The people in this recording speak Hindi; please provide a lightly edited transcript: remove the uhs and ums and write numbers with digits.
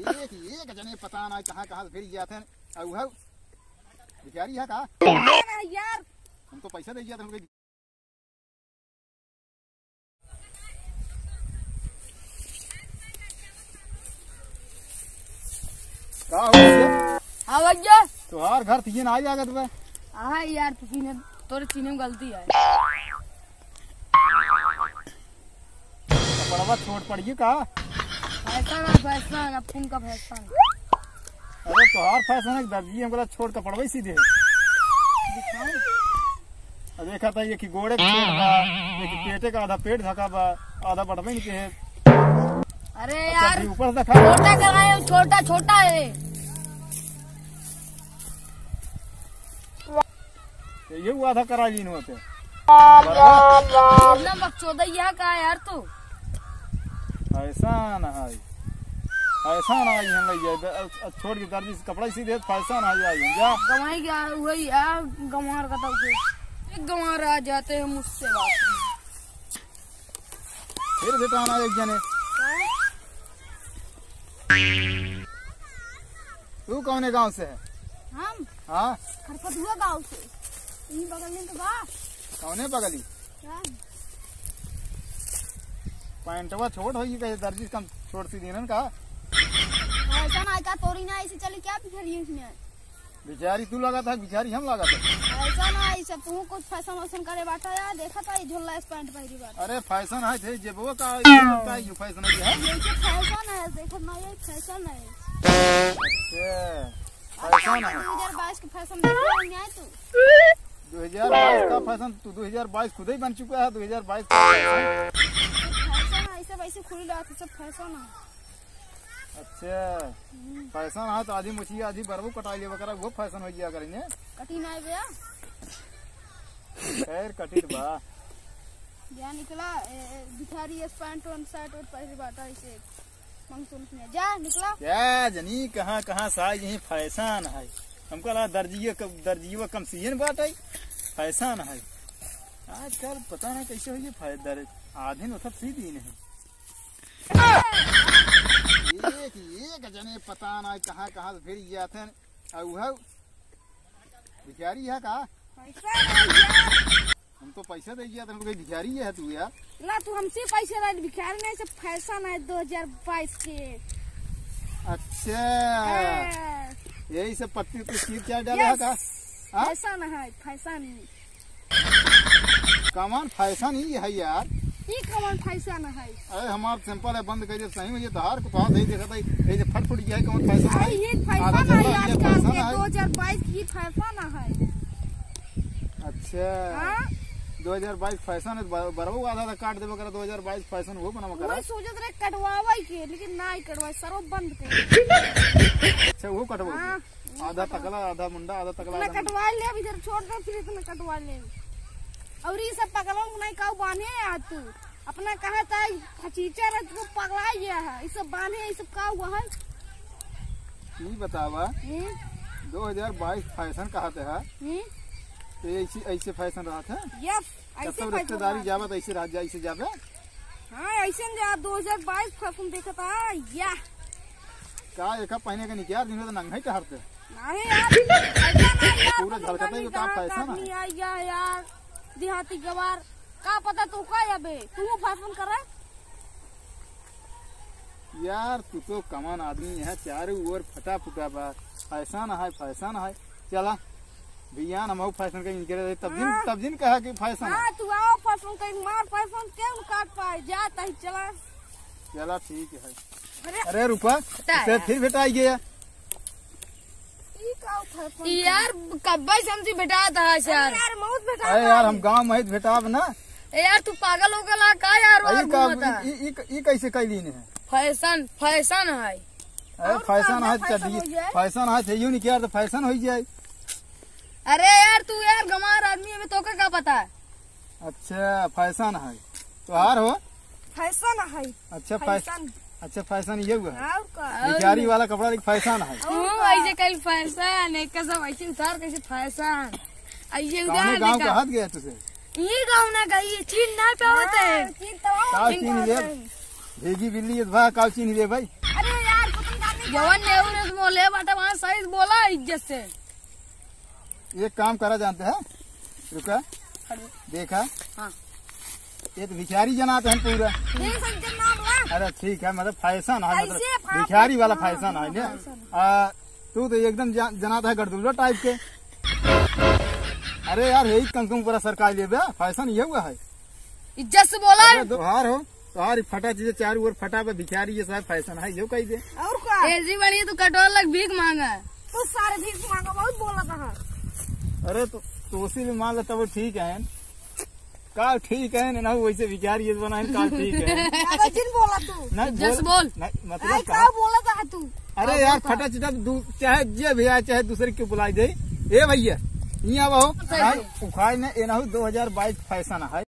एक जने पता ना कहाँ कहाँ फिर जाते हैं। बेचारी है का यार हम तो पैसा दे दिया था हमको। का हो गया? हाँ भैया तुहार घर थी ना आ जाएगा तुम्हें। हाँ यार तोरे चीने में गलती है। कपड़वा छोड़ पड़ी का। फैशन अपन का फैशन। अरे तुहार फैशन है दर्जी हमको छोड़ कपड़वा सीधे देखा था ये कि गोड़े के छेद बा, ये कि पेटे का आधा पेट ढका बा, आधा बटवा नहीं के। अरे यार ऊपर से छोटा कराए छोटा छोटा है ये हुआ था करा लीन होते बकचोदैया का यार तू ऐसा ना है ऐसा ना आई हम जाए छोड़ के दर्जी कपड़ा सीधे पैसा ना आई जा गवाई क्या वही यार गंवार का एक गंवार आ जाते हैं मुझसे बात फिर बेटाना एक जने। तू कौन गांव से है? हम हाँ खरपतुआ गांव से यही बगल में तो बा। कौने बगली पैंटवा छोड़ होगी कहे दर्जी कम छोड़ सी दिन का ऐसा ना का तोरी ना ऐसे चली क्या पिछड़ी इसमें बेचारी तू लगा था बेचारी हम लगा था। ऐसा ना ऐसा तू कुछ फैशन वैशन करे बाटा यार देखा था ये झोला इस पैंट पहली बार। अरे फैशन है थे जेबो का ये फैशन है ये फैशन है देखो ना ये फैशन है। अच्छा फैशन है 2022 का फैशन देख आए तू 2022 का फैशन तू 2022 खुद ही बन चुका है 2022 का फैशन ऐसे वैसे खुली रहा था सब फैशन है। अच्छा फैशन है तो आधी मुछी आधी बरबू कटा लिया वगैरह वो फैशन हो गया करेंगे कटी ना गया खैर कटिट बा क्या निकला भिखारी पैंट और शर्ट और पहली बात ऐसे मंगसून में जा निकला क्या जनी कहाँ कहाँ साइज यही फैशन है हमको लगा दर्जियो कम सीजन बात है फैशन है आजकल पता नहीं कैसे हो ये आधे न सीधी नहीं एक जने पता ना कहाँ कहाँ फिर जाते हैं। भिखारी है का हम तो पैसा दे दिया था हमको भिखारी है तू यार ला तू हमसे पैसे ला भिखारी नहीं सब फैशन है 2022 के। अच्छा यही सब पत्ती तो क्या डाला है का फैशन है फैशन कमान फैशन ही है यार ये कमान फैशन है। अरे हमार सिंपल है बंद कर दे सही में ये तहार को तो नहीं देखा था ये फट फट गया है कौन फैशन है ये फैशन है आजकल के 2022 की फैशन है। अच्छा 2022 फैशन है बरबो आधा काट दे वगैरह 2022 फैशन वो बना वही सोचत रहे कटवावे के लेकिन नहीं कटवाए सरो बंद कर। अच्छा वो कटवा आधा तकला आधा मुंडा आधा तकला कटवा ले अब इधर छोड़ दो फिर इतना कटवा ले और ये सब पगलों को नहीं कहू बांधे यार तू अपना कहा था फचीचा रह तू पगला गया है ये सब बांधे ये सब का हुआ है ये बतावा 2022 फैशन कहते है तो ऐसे फैशन रहा था यस ऐसे रिश्तेदारी जावत ऐसे रात जा ऐसे जावे हाँ ऐसे जा 2022 फैशन देखा था या का एक पहने का निकाल दिन तो नंगा ही टहरते नहीं यार पूरा झलकता है का फैशन है यार देहाती गवार का पता तू का अबे तू फैशन कर रहा यार तू तो कमान आदमी है चारों ओर फटा फुटा बा फैशन है चला भैया हम फैशन का इनके तब दिन कहा कि फैशन हां तू आओ फैशन का मार फैशन के काट पाए जा तही चला ठीक है। अरे रुपा फिर भेटा गया यार कब्बा समझी बेटा था यार बहुत बेटा अरे यार हम गांव में भेटाब ना यार तू पागल हो गया का यार ये कैसे कैली ने फैशन है अरे फैशन है फैशन है यूं नहीं किया तो फैशन हो जाए। अरे यार तू यार गंवार आदमी है तो क्या पता है। अच्छा फैशन है तो हार हो फैशन है अच्छा फैशन ये हुआ भिखारी वाला कपड़ा फैशन है ऐसे कल फैशन एक सब ऐसे उतार कैसे फैशन ऐसे उतार गाँव का हाथ गया तुझे ये गाँव ना गई चीन ना पे होते हैं चीन ले भेगी बिल्ली भा काल चीन ले भाई। अरे यार जवन नेहरू ने बोले बाटा वहाँ सही बोला इज्जत से। एक काम करा जानते हैं, रुका देखा, हाँ ये तो भिखारी जनाते हैं पूरा। देख संजय नाम ला। अरे ठीक है, मतलब फैशन है, मतलब ऐसे फाप- भिखारी वाला फैशन है ना। तू तो एकदम जनाता है गड़दुल्ला टाइप के। अरे यार यही कम पूरा सरकार ले फैशन ये हुआ है। इज्जत से बोला। त्योहार हो त्योहार फटा चीजें चारों ओर फटा पे भिखारी ये सब फैशन है, यो कही दे। और क्या ऐसी बनी तो कटोर लग भीख मांगा है। तो सारे भीख मांगा बहुत बोला था। अरे तो उसी में मान लेता वो ठीक है काल, ठीक है ना वैसे भिखारी ये बना है काल, ठीक है। जिन बोला तू नहीं जस बोल। नहीं मतलब क्या बोला था तू? अरे यार फटा चिटा चाहे जे भैया चाहे दूसरे क्यों बुलाई दे। ए भैया यहाँ आओ, उखाड़ ने 2022 फैशन है।